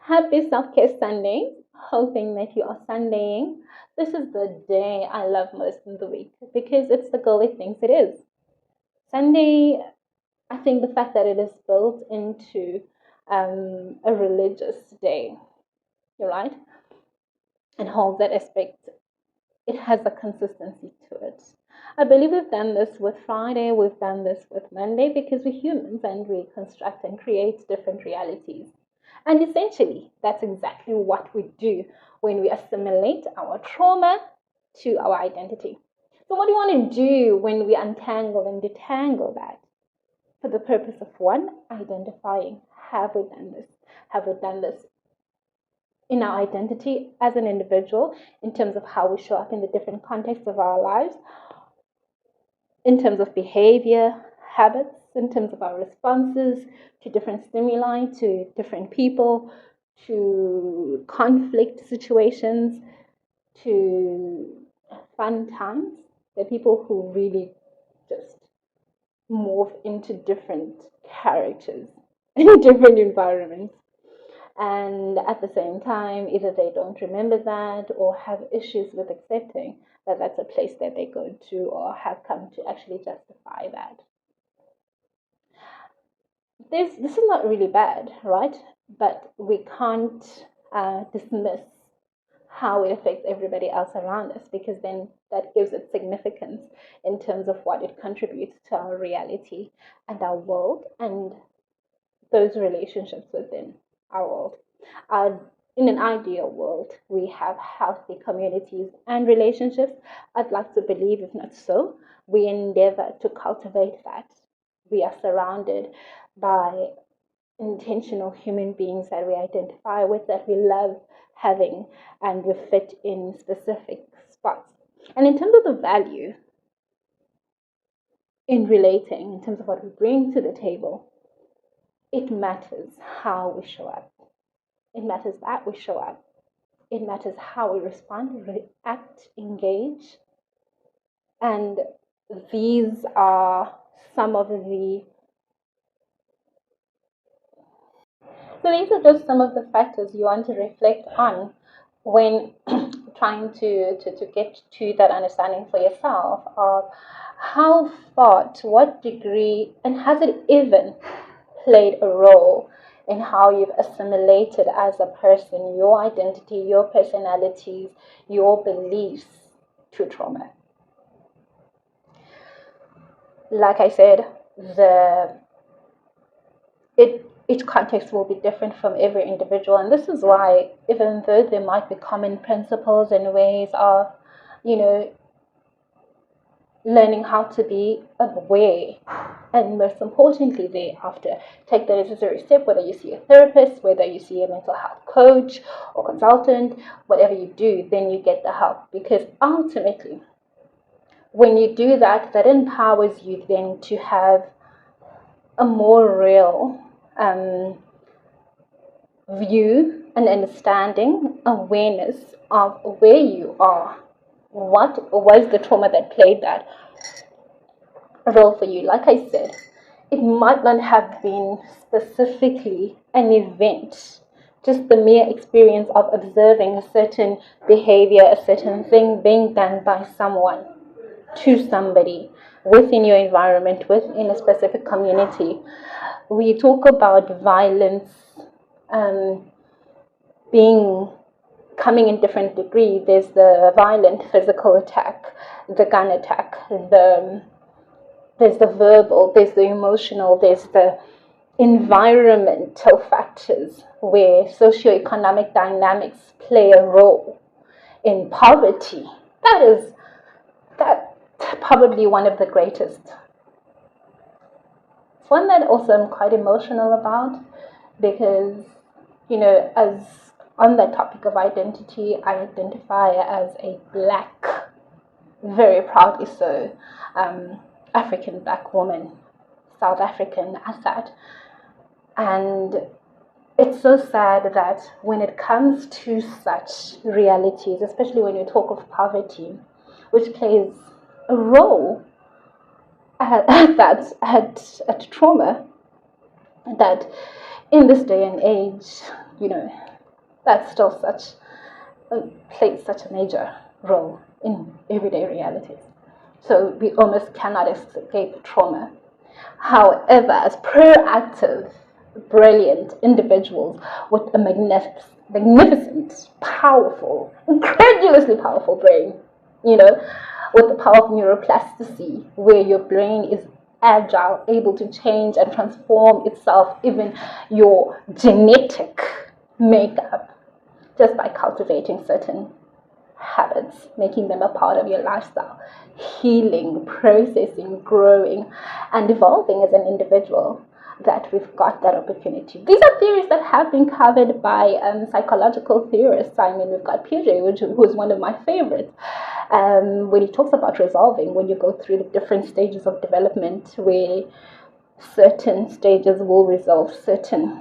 Happy Self Care Sunday. Hoping that you are Sundaying. This is the day I love most in the week because it's the girl it thinks it is. Sunday, I think the fact that it is built into a religious day, you're right, and holds that aspect, it has a consistency to it. I believe we've done this with Friday, we've done this with Monday because we're humans and we construct and create different realities. And essentially, that's exactly what we do when we assimilate our trauma to our identity. So, what do you want to do when we untangle and detangle that? For the purpose of one, identifying, have we done this? Have we done this in our identity as an individual, in terms of how we show up in the different contexts of our lives, in terms of behavior, habits, in terms of our responses to different stimuli, to different people, to conflict situations, to fun times. There are people who really just morph into different characters in different environments. And at the same time, either they don't remember that or have issues with accepting that that's a place that they go to or have come to actually justify that. This is not really bad, right? But we can't dismiss how it affects everybody else around us because then that gives it significance in terms of what it contributes to our reality and our world and those relationships within our world. Uh, in an ideal world, we have healthy communities and relationships. I'd like to believe, if not so, we endeavor to cultivate that. We are surrounded by intentional human beings that we identify with, that we love having, and we fit in specific spots. And in terms of the value in relating, in terms of what we bring to the table, it matters how we show up. It matters that we show up. It matters how we respond, react, engage. And these are some of the So these are just some of the factors you want to reflect on when trying to get to that understanding for yourself of how far, to what degree, and has it even played a role in how you've assimilated as a person, your identity, your personalities, your beliefs to trauma. Like I said, the each context will be different from every individual, and this is why, even though there might be common principles and ways of, you know, learning how to be aware, and most importantly, thereafter, take the necessary step, whether you see a therapist, whether you see a mental health coach or consultant, whatever you do, then you get the help, because ultimately, when you do that, that empowers you then to have a more real view and understanding, awareness of where you are. What was the trauma that played that role for you? Like I said, it might not have been specifically an event, just the mere experience of observing a certain behavior, a certain thing being done by someone to somebody within your environment, within a specific community. We talk about violence being coming in different degrees. There's the violent physical attack, the gun attack, there's the verbal, there's the emotional, there's the environmental factors where socioeconomic dynamics play a role in poverty. That probably one of the greatest. It's one that also I'm quite emotional about because, as on that topic of identity, I identify as a black, very proudly so, African black woman, South African at that. And it's so sad that when it comes to such realities, especially when you talk of poverty, which plays a role at trauma, that in this day and age, that still plays such a major role in everyday realities. So we almost cannot escape trauma. However, as proactive, brilliant individuals with a magnificent, powerful, incredulously powerful brain, with the power of neuroplasticity, where your brain is agile, able to change and transform itself, even your genetic makeup, just by cultivating certain habits, making them a part of your lifestyle, healing, processing, growing, and evolving as an individual, that we've got that opportunity. These are theories that have been covered by psychological theorists. I mean, we've got Piaget, who is one of my favorites, when he talks about resolving, when you go through the different stages of development, where certain stages will resolve certain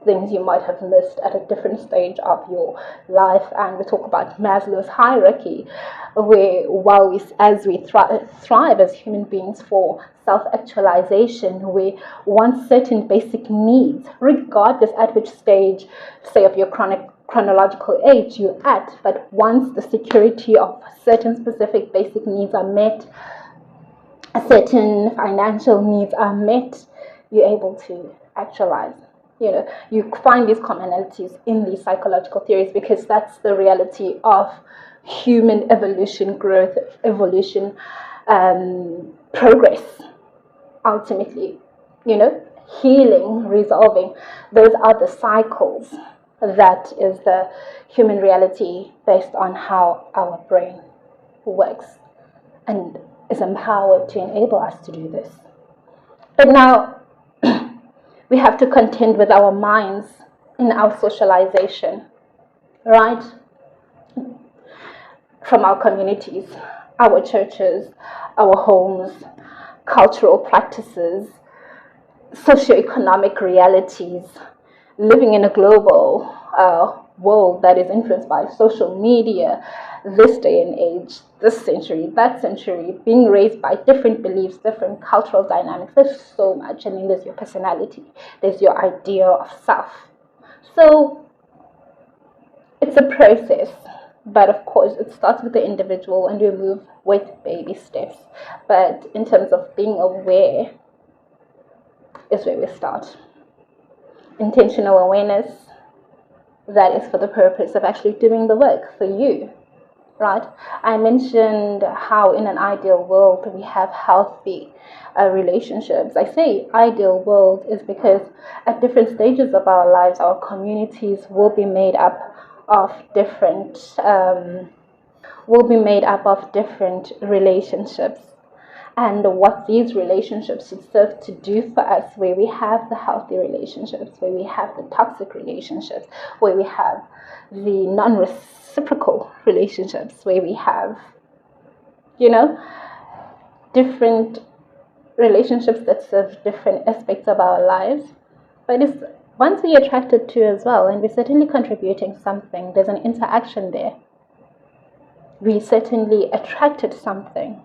things you might have missed at a different stage of your life. And we talk about Maslow's hierarchy, where as we thrive as human beings for self-actualization, we want certain basic needs, regardless at which stage, say, of your chronological age you're at. But once the security of certain specific basic needs are met, certain financial needs are met, you're able to actualize. You find these commonalities in these psychological theories, because that's the reality of human evolution, growth, evolution, progress, ultimately, healing, resolving. Those are the cycles. That is the human reality based on how our brain works and is empowered to enable us to do this. But now, we have to contend with our minds in our socialization, right? From our communities, our churches, our homes, cultural practices, socioeconomic realities, living in a global world that is influenced by social media, this day and age, this century, that century, being raised by different beliefs, different cultural dynamics. There's so much. I mean, there's your personality, there's your idea of self. So it's a process, but of course it starts with the individual and we move with baby steps. But in terms of being aware is where we start. Intentional awareness, that is for the purpose of actually doing the work for you, right? I mentioned how in an ideal world we have healthy relationships. I say ideal world is because at different stages of our lives, our communities will be made up of different relationships. And what these relationships should serve to do for us, where we have the healthy relationships, where we have the toxic relationships, where we have the non-reciprocal relationships, where we have, different relationships that serve different aspects of our lives. But it's once we're attracted to as well, and we're certainly contributing something, there's an interaction there. We certainly attracted something.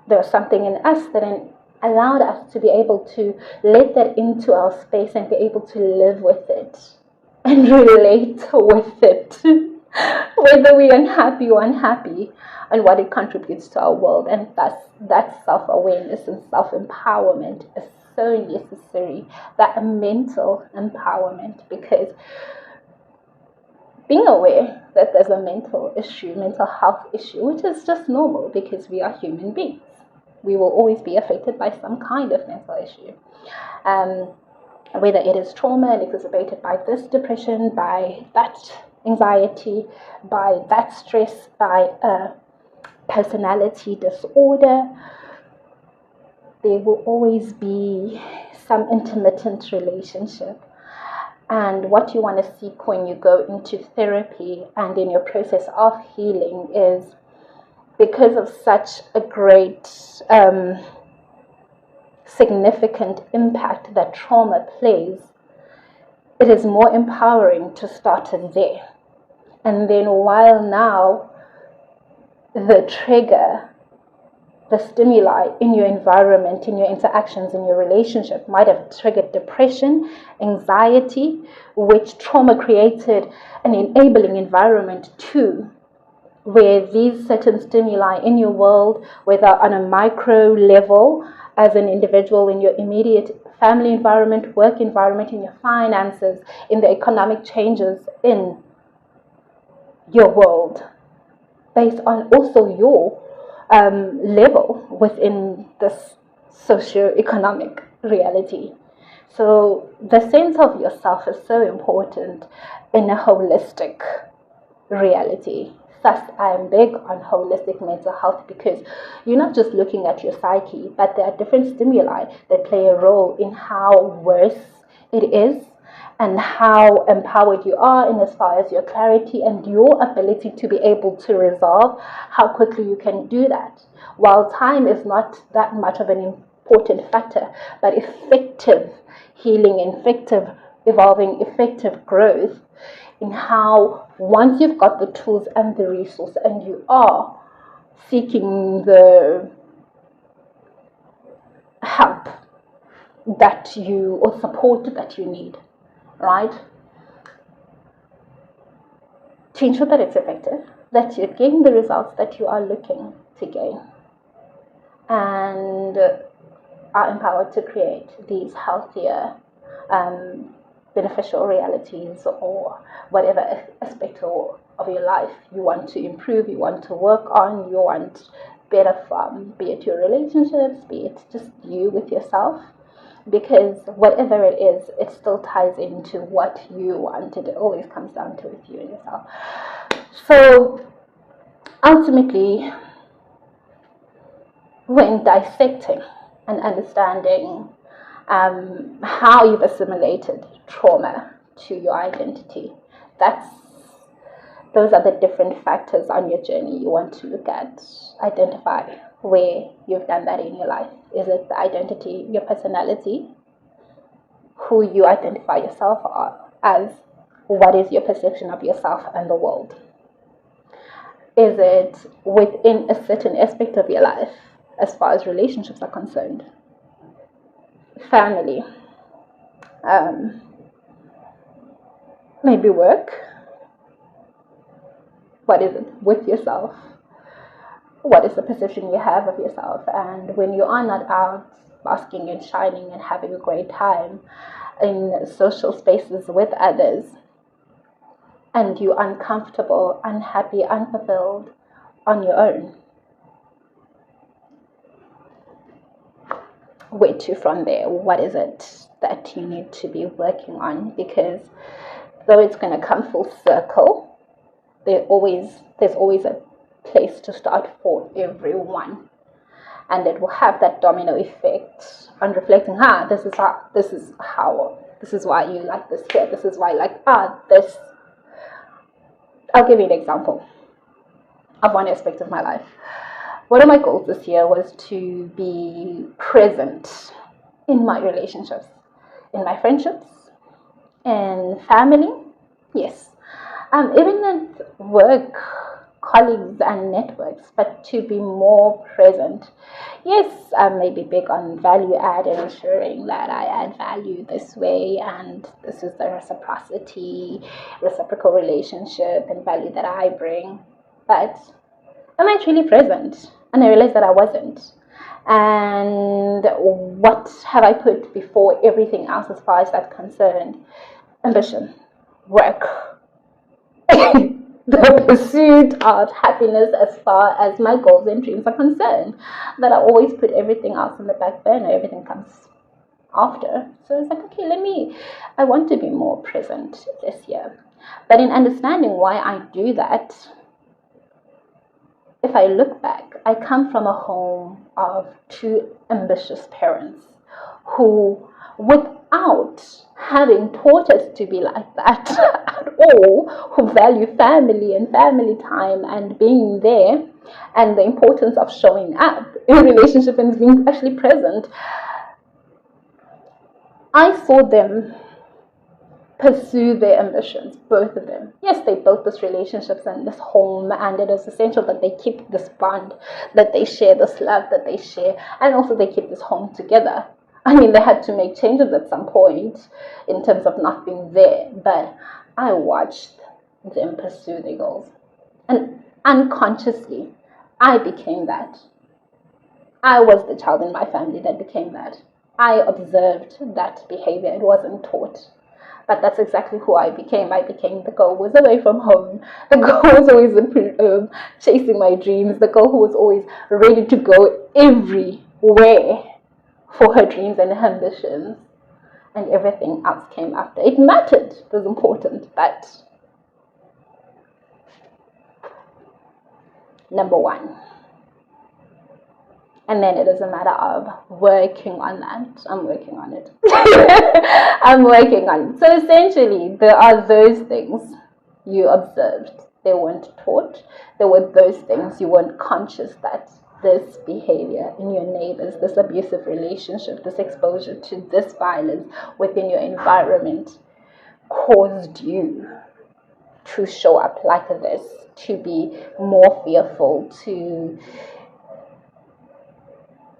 There was something in us that allowed us to be able to let that into our space and be able to live with it and relate with it, whether we're unhappy or unhappy, and what it contributes to our world. And thus, that self-awareness and self-empowerment is so necessary, that mental empowerment, because being aware that there's a mental health issue, which is just normal because we are human beings. We will always be affected by some kind of mental issue. Whether it is trauma and exacerbated by this depression, by that anxiety, by that stress, by a personality disorder, there will always be some intermittent relationship. And what you want to seek when you go into therapy and in your process of healing is, because of such a great significant impact that trauma plays, it is more empowering to start there. And then while now the trigger the stimuli in your environment, in your interactions, in your relationship might have triggered depression, anxiety, which trauma created an enabling environment too, where these certain stimuli in your world, whether on a micro level, as an individual in your immediate family environment, work environment, in your finances, in the economic changes in your world, based on also your level within this socio-economic reality. So the sense of yourself is so important in a holistic reality. Thus, I am big on holistic mental health, because you're not just looking at your psyche, but there are different stimuli that play a role in how worse it is and how empowered you are in as far as your clarity and your ability to be able to resolve, how quickly you can do that. While time is not that much of an important factor, but effective healing, effective evolving, effective growth, in how once you've got the tools and the resource and you are seeking the help that you, or support that you need, right? To ensure that it's effective, that you're getting the results that you are looking to gain, and are empowered to create these healthier, beneficial realities, or whatever aspect of your life you want to improve, you want to work on, you want better from, be it your relationships, be it just you with yourself. Because whatever it is, it still ties into what you want. It always comes down to with you and yourself. So ultimately, when dissecting and understanding how you've assimilated trauma to your identity, those are the different factors on your journey you want to look at, identify where you've done that in your life. Is it the identity, your personality, who you identify yourself as? What is your perception of yourself and the world? Is it within a certain aspect of your life, as far as relationships are concerned? Family, maybe work. What is it with yourself? What is the perception you have of yourself? And when you are not out basking and shining and having a great time in social spaces with others, and you're uncomfortable, unhappy, unfulfilled on your own, where to from there? What is it that you need to be working on? Because though it's going to come full circle, there's always a place to start for everyone, and it will have that domino effect on reflecting. This is why you like this here. This is why you like this. I'll give you an example of one aspect of my life. One of my goals this year was to be present in my relationships, in my friendships, in family, yes, even at work, colleagues and networks, but to be more present. Yes, I may be big on value add and ensuring that I add value this way, and this is the reciprocal relationship and value that I bring. But am I truly present? And I realized that I wasn't. And what have I put before everything else as far as that's concerned? Ambition, work, the pursuit of happiness as far as my goals and dreams are concerned. That I always put everything else on the back burner. Everything comes after. So it's like, okay, I want to be more present this year. But in understanding why I do that, if I look back, I come from a home of two ambitious parents who, without having taught us to be like that at all, who value family and family time and being there, and the importance of showing up in a relationship and being actually present, I saw them pursue their ambitions, both of them. Yes, they built this relationships and this home, and it is essential that they keep this bond, that they share this love that they share, and also they keep this home together. I mean, they had to make changes at some point in terms of not being there, but I watched them pursue their goals. And unconsciously, I became that. I was the child in my family that became that. I observed that behavior. It wasn't taught. But that's exactly who I became. I became the girl who was away from home, the girl who was always chasing my dreams, the girl who was always ready to go everywhere for her dreams and her ambitions. And everything else came after. It mattered, it was important, but number one. And then it is a matter of working on that. I'm working on it. I'm working on it. So essentially, there are those things you observed. They weren't taught. There were those things you weren't conscious that this behavior in your neighbors, this abusive relationship, this exposure to this violence within your environment caused you to show up like this, to be more fearful, to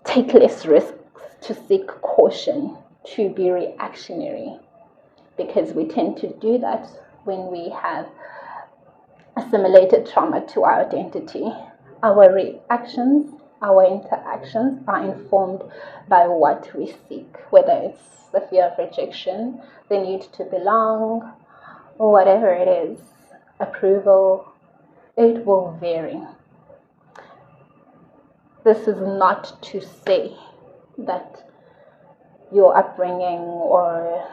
take less risks, to seek caution, to be reactionary, because we tend to do that when we have assimilated trauma to our identity. Our reactions, our interactions are informed by what we seek, whether it's the fear of rejection, the need to belong, or whatever it is, approval. It will vary. This is not to say that your upbringing or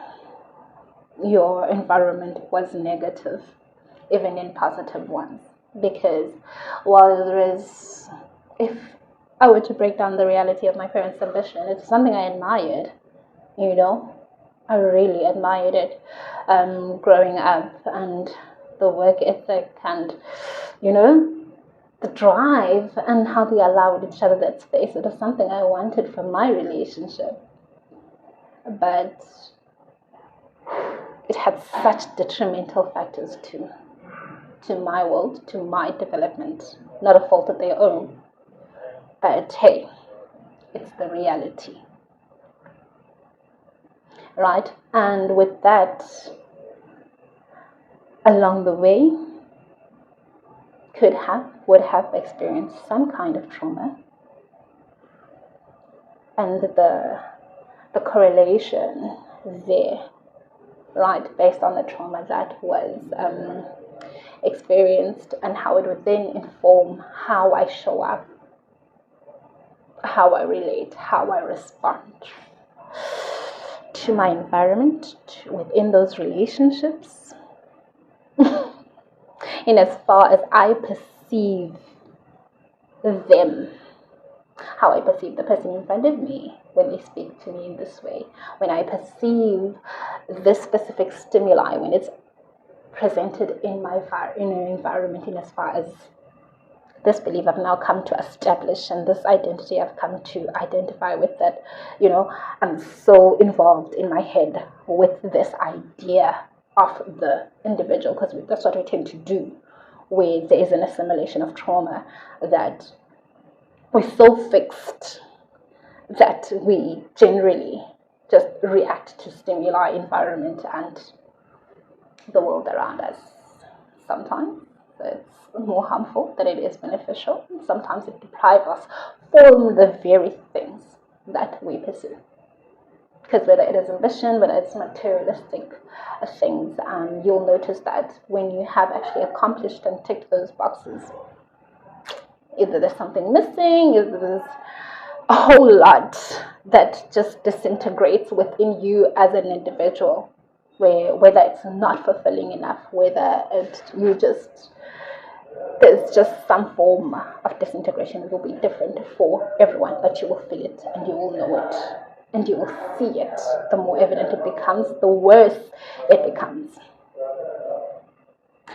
your environment was negative, even in positive ones. Because while there is, if I were to break down the reality of my parents' ambition, it's something I admired, I really admired it growing up, and the work ethic and, the drive and how they allowed each other that space. It was something I wanted from my relationship. But it had such detrimental factors to my world, to my development. Not a fault of their own. But hey, it's the reality. Right? And with that, along the way, would have experienced some kind of trauma, and the correlation there, right, based on the trauma that was experienced, and how it would then inform how I show up, how I relate, how I respond to my environment, within those relationships. In as far as I perceive them, how I perceive the person in front of me when they speak to me in this way, when I perceive this specific stimuli, when it's presented in my environment, in as far as this belief I've now come to establish, and this identity I've come to identify with, that, I'm so involved in my head with this idea of the individual, because that's what we tend to do, where there is an assimilation of trauma, that we're so fixed that we generally just react to stimuli, environment, and the world around us. Sometimes it's more harmful than it is beneficial. Sometimes it deprives us from the very things that we pursue. Because whether it is ambition, whether it's materialistic things, you'll notice that when you have actually accomplished and ticked those boxes, either there's something missing, either there's a whole lot that just disintegrates within you as an individual, whether it's not fulfilling enough, whether there's just some form of disintegration. It will be different for everyone, but you will feel it and you will know it. And you will see it. The more evident it becomes, the worse it becomes.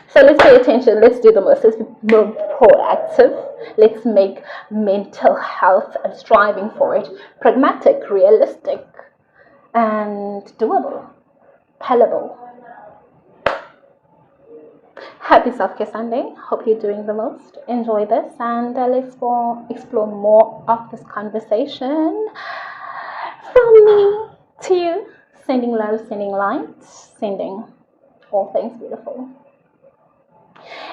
So let's pay attention. Let's do the most. Let's be more proactive. Let's make mental health and striving for it pragmatic, realistic, and doable, palatable. Happy Self Care Sunday. Hope you're doing the most. Enjoy this, and let's explore more of this conversation from me to you. Sending love, sending light, sending all things beautiful.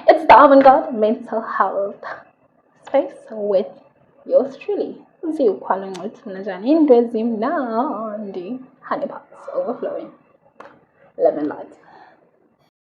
It's the Avant-Garde Mental Health Space with yours truly, Ziukwala Ngqothula Njani, into ezimnandi, honeypots overflowing, love and light.